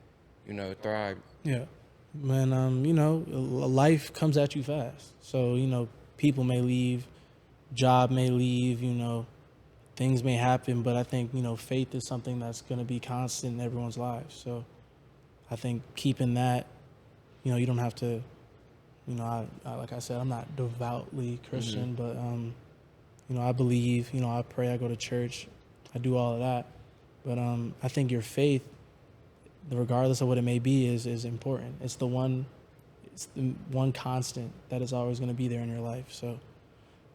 you know, thrive. Yeah. Man, you know, life comes at you fast. So, you know, people may leave, job may leave, you know, things may happen, but I think, you know, faith is something that's going to be constant in everyone's lives. So I think keeping that, you know, you don't have to, you know, I like I said, I'm not devoutly Christian, but, you know, I believe, you know, I pray, I go to church, I do all of that. But I think your faith, regardless of what it may be, is important. It's the one constant that is always going to be there in your life. So,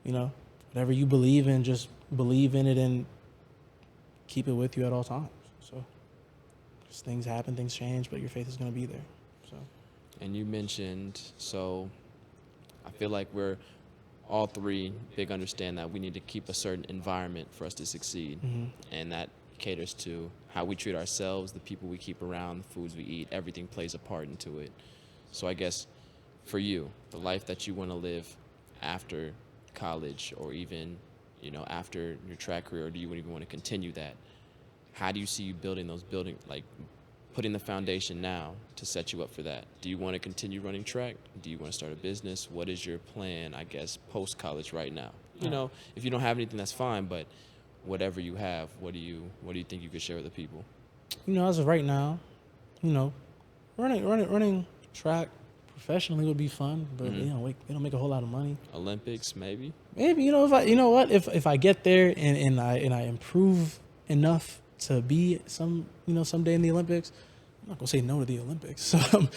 you know, whatever you believe in, just believe in it and keep it with you at all times. So, just things happen, things change, but your faith is going to be there. So. And you mentioned, so I feel like we're all 3 big understand that we need to keep a certain environment for us to succeed, and that caters to how we treat ourselves, the people we keep around, the foods we eat, everything plays a part into it. So I guess for you, the life that you want to live after college, or even, you know, after your track career, or do you even want to continue that? How do you see you putting the foundation now to set you up for that? Do you want to continue running track? Do you want to start a business? What is your plan, I guess, post-college right now? You know, if you don't have anything, that's fine, but whatever you have, what do you think you could share with the people? You know, as of right now, you know, running track professionally would be fun, but you know, they don't make a whole lot of money. Olympics, maybe. You know, if I get there and I improve enough to be someday in the Olympics, I'm not gonna say no to the Olympics. So,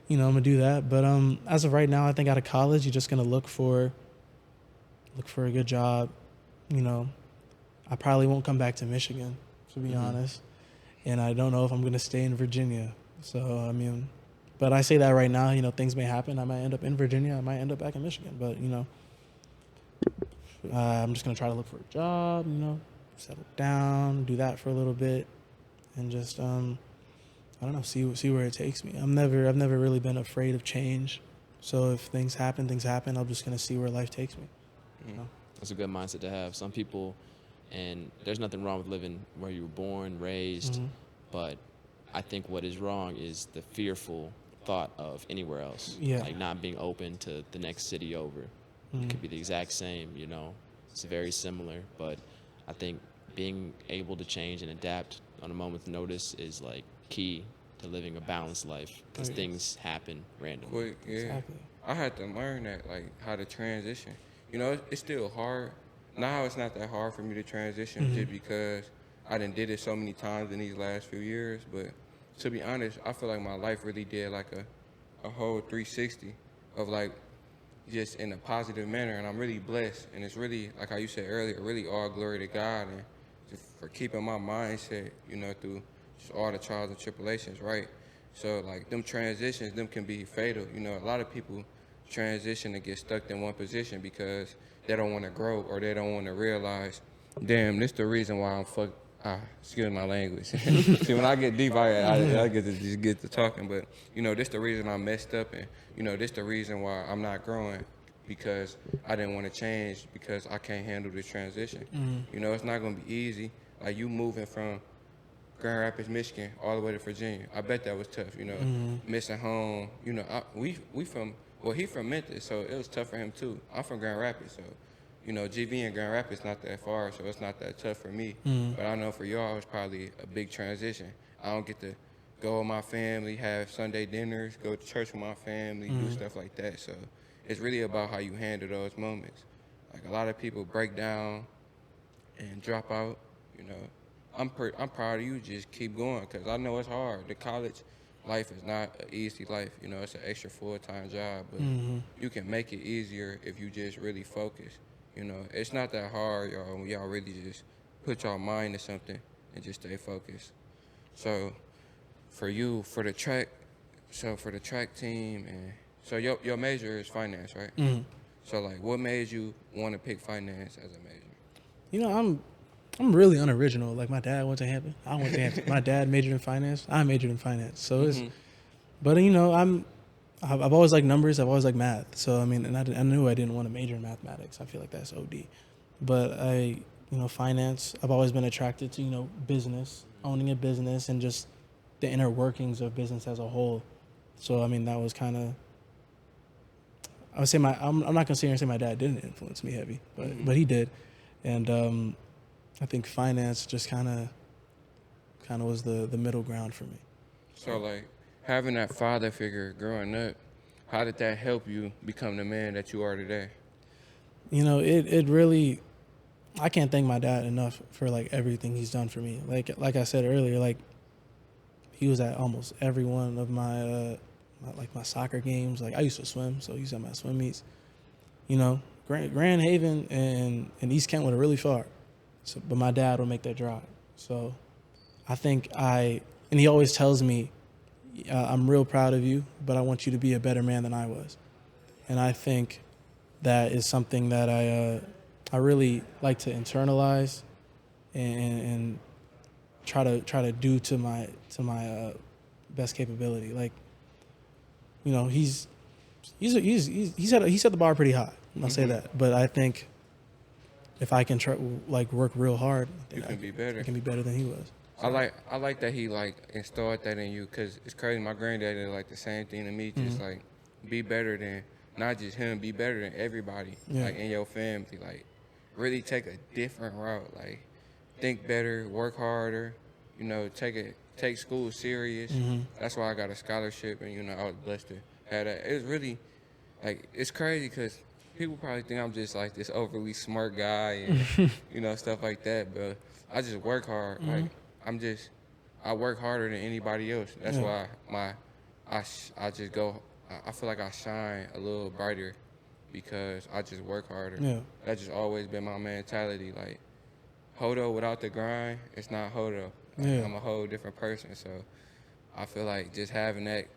you know, I'm gonna do that. But as of right now, I think out of college, you're just gonna look for a good job. You know, I probably won't come back to Michigan, to be honest, and I don't know if I'm gonna stay in Virginia. So I mean, but I say that right now. You know, things may happen. I might end up in Virginia. I might end up back in Michigan. But you know, I'm just gonna try to look for a job. You know, settle down, do that for a little bit, and just I don't know, see where it takes me. I've never really been afraid of change. So if things happen, I'm just gonna see where life takes me. You know? That's a good mindset to have. Some people, and there's nothing wrong with living where you were born, raised, but I think what is wrong is the fearful thought of anywhere else. Yeah. Like not being open to the next city over. It could be the exact same, you know. It's very similar, but I think being able to change and adapt on a moment's notice is like key to living a balanced life because Right. things happen randomly. Quick, yeah. Exactly. I had to learn that, like, how to transition. You know, it's still hard. Now it's not that hard for me to transition just because I done did it so many times in these last few years. But to be honest, I feel like my life really did like a whole 360 of like just in a positive manner. And I'm really blessed. And it's really, like how you said earlier, really all glory to God and just for keeping my mindset, you know, through just all the trials and tribulations, right? So like them transitions, them can be fatal. You know, a lot of people transition and get stuck in one position because they don't want to grow or they don't want to realize, damn, this the reason why I'm excuse my language. See, when I get deep, I get to just get to talking. But, you know, this the reason I messed up and, you know, this the reason why I'm not growing because I didn't want to change because I can't handle this transition. You know, it's not going to be easy. Like you moving from Grand Rapids, Michigan, all the way to Virginia. I bet that was tough, you know, missing home. You know, he from Memphis, so it was tough for him too. I'm from Grand Rapids, so, you know, GV and Grand Rapids not that far, so it's not that tough for me. But I know for y'all, it's probably a big transition. I don't get to go with my family, have Sunday dinners, go to church with my family, do stuff like that. So it's really about how you handle those moments. Like a lot of people break down and drop out, you know. I'm proud of you. Just keep going because I know it's hard. The college life is not an easy life. You know, it's an extra full-time job, but you can make it easier if you just really focus. You know, it's not that hard, y'all, when y'all really just put your mind to something and just stay focused. So for you, for the track team, and so your major is finance, right? So like, what made you want to pick finance as a major? You know, I'm really unoriginal. Like my dad went to Hampton. I went to Hampton. My dad majored in finance. I majored in finance. So it's, but you know, I've always liked numbers. I've always liked math. So I mean, and I knew I didn't want to major in mathematics. I feel like that's OD. But finance. I've always been attracted to business, owning a business, and just the inner workings of business as a whole. So I mean, that was kind of. I would say I'm not gonna sit here and say my dad didn't influence me heavy, but he did, and I think finance just kind of was the middle ground for me. So like having that father figure growing up, how did that help you become the man that you are today? You know, it really, I can't thank my dad enough for like everything he's done for me. Like I said earlier, like he was at almost every one of my soccer games. Like I used to swim, so he was at my swim meets. You know, Grand Haven and East Kent were really far. So, but my dad would make that drive. So I think and he always tells me, I'm real proud of you, but I want you to be a better man than I was. And I think that is something that I really like to internalize and try to do to my best capability. Like, you know, he set the bar pretty high. I'll say that. But I think if I can work real hard, You can be better. I can be better than he was. I like that he like installed that in you because it's crazy. My granddad did like the same thing to me. Just like be better than not just him, be better than everybody like in your family. Like really take a different route. Like think better, work harder. You know, take school serious. That's why I got a scholarship, and you know I was blessed to have that. It's really like it's crazy because people probably think I'm just like this overly smart guy and you know stuff like that, but I just work hard. Like I work harder than anybody else. That's why I just go. I feel like I shine a little brighter because I just work harder. Yeah. That's just always been my mentality. Like Hodo without the grind, it's not Hodo. Like, I'm a whole different person. So I feel like just having that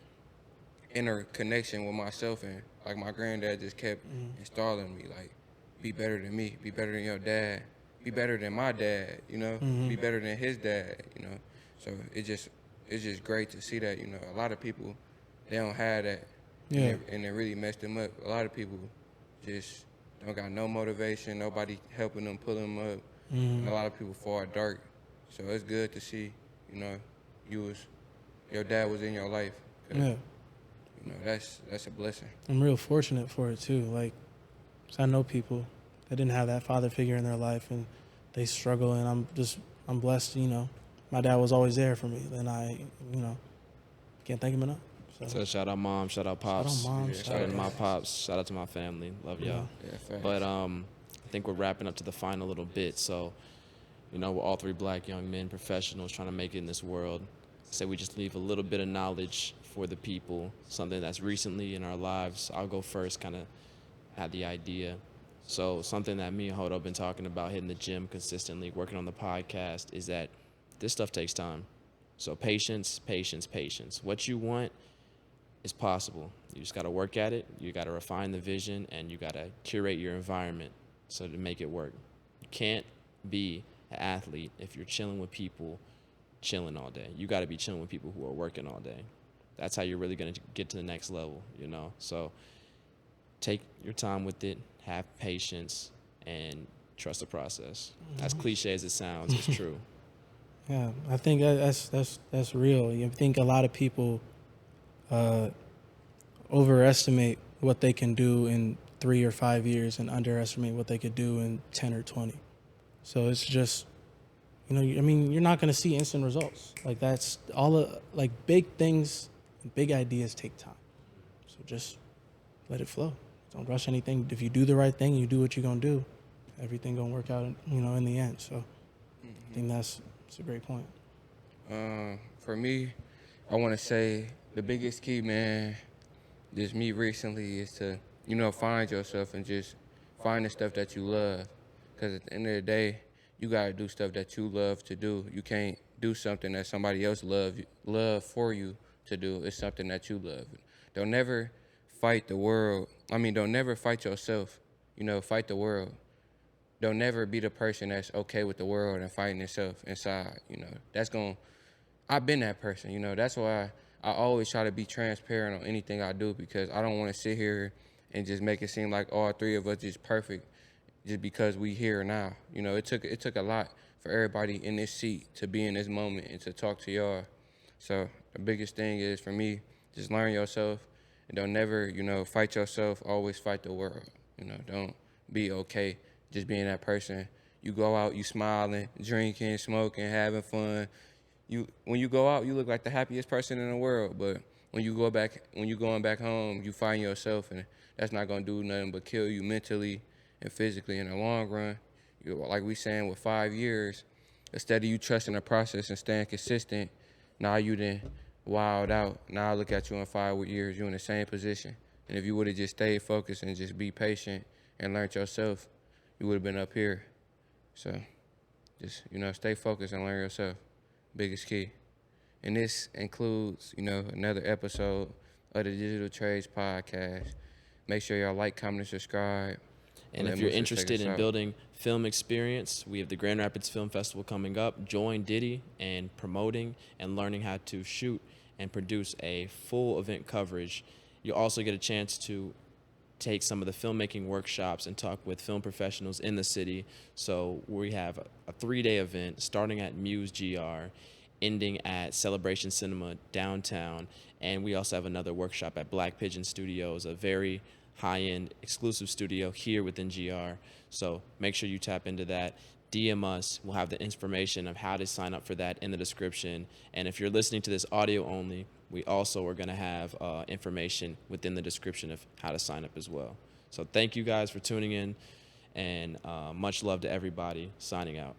inner connection with myself, and like my granddad just kept installing me, like be better than me, be better than your dad, be better than my dad, you know, be better than his dad, you know. So it's just great to see that, you know. A lot of people, they don't have that, and it really messed them up. A lot of people just don't got no motivation, nobody helping them, pull them up. And a lot of people fall dark. So it's good to see, you know, you was your dad was in your life. 'Cause, Yeah. You know, that's a blessing. I'm real fortunate for it too. Like, 'cause I know people that didn't have that father figure in their life and they struggle, and I'm blessed. You know, my dad was always there for me, and can't thank him enough. So shout out mom, shout out pops. Shout out mom, Yeah, Shout out to my dad. pops. Shout out to my family. Love y'all. Yeah, facts. But I think we're wrapping up to the final little bit. So, you know, we're all three black young men, professionals trying to make it in this world. Say we just leave a little bit of knowledge for the people, something that's recently in our lives. I'll go first, kind of had the idea. So something that me and Hodo have been talking about, hitting the gym consistently, working on the podcast, is that this stuff takes time. So patience, patience, patience. What you want is possible. You just got to work at it. You got to refine the vision, and you got to curate your environment so to make it work. You can't be an athlete if you're chilling with people chilling all day. You got to be chilling with people who are working all day. That's how you're really going to get to the next level, you know? So take your time with it, have patience, and trust the process. As cliche as it sounds, it's true. Yeah, I think that's real. I think a lot of people overestimate what they can do in 3 or 5 years and underestimate what they could do in 10 or 20. So it's just, you know, I mean, you're not going to see instant results. Like, that's all like big things, big ideas take time. So just let it flow. Don't rush anything. If you do the right thing, you do what you're going to do, everything going to work out, you know, in the end. So I think that's a great point. For me, I want to say the biggest key, man, just me recently, is to, you know, find yourself and just find the stuff that you love. Because at the end of the day, you got to do stuff that you love to do. You can't do something that somebody else love for you to do. It's something that you love. Don't never fight the world. I mean, don't never fight yourself. You know, fight the world. Don't never be the person that's okay with the world and fighting itself inside. You know, I've been that person. You know, that's why I always try to be transparent on anything I do, because I don't want to sit here and just make it seem like all three of us is perfect just because we here now. You know, it took a lot for everybody in this seat to be in this moment and to talk to y'all. So the biggest thing is, for me, just learn yourself and don't never, you know, fight yourself. Always fight the world. You know, don't be okay just being that person. You go out, you smiling, drinking, smoking, having fun. When you go out, you look like the happiest person in the world. But when you're going back home, you find yourself, and that's not gonna do nothing but kill you mentally and physically in the long run. Like we saying, with 5 years, instead of you trusting the process and staying consistent, now you done wild out. Now look at you in 5 years, you're in the same position. And if you would have just stayed focused and just be patient and learned yourself, you would have been up here. So just, you know, stay focused and learn yourself. Biggest key. And this includes, you know, another episode of the Digital Trades Podcast. Make sure y'all like, comment, and subscribe. And if you're interested in building film experience, we have the Grand Rapids Film Festival coming up. Join Diddy in promoting and learning how to shoot and produce a full event coverage. You'll also get a chance to take some of the filmmaking workshops and talk with film professionals in the city. So we have a 3-day event starting at Muse GR, ending at Celebration Cinema downtown. And we also have another workshop at Black Pigeon Studios, a very high-end exclusive studio here within GR. So make sure you tap into that. DM us. We'll have the information of how to sign up for that in the description. And if you're listening to this audio only, we also are going to have information within the description of how to sign up as well. So thank you guys for tuning in, and much love to everybody. Signing out.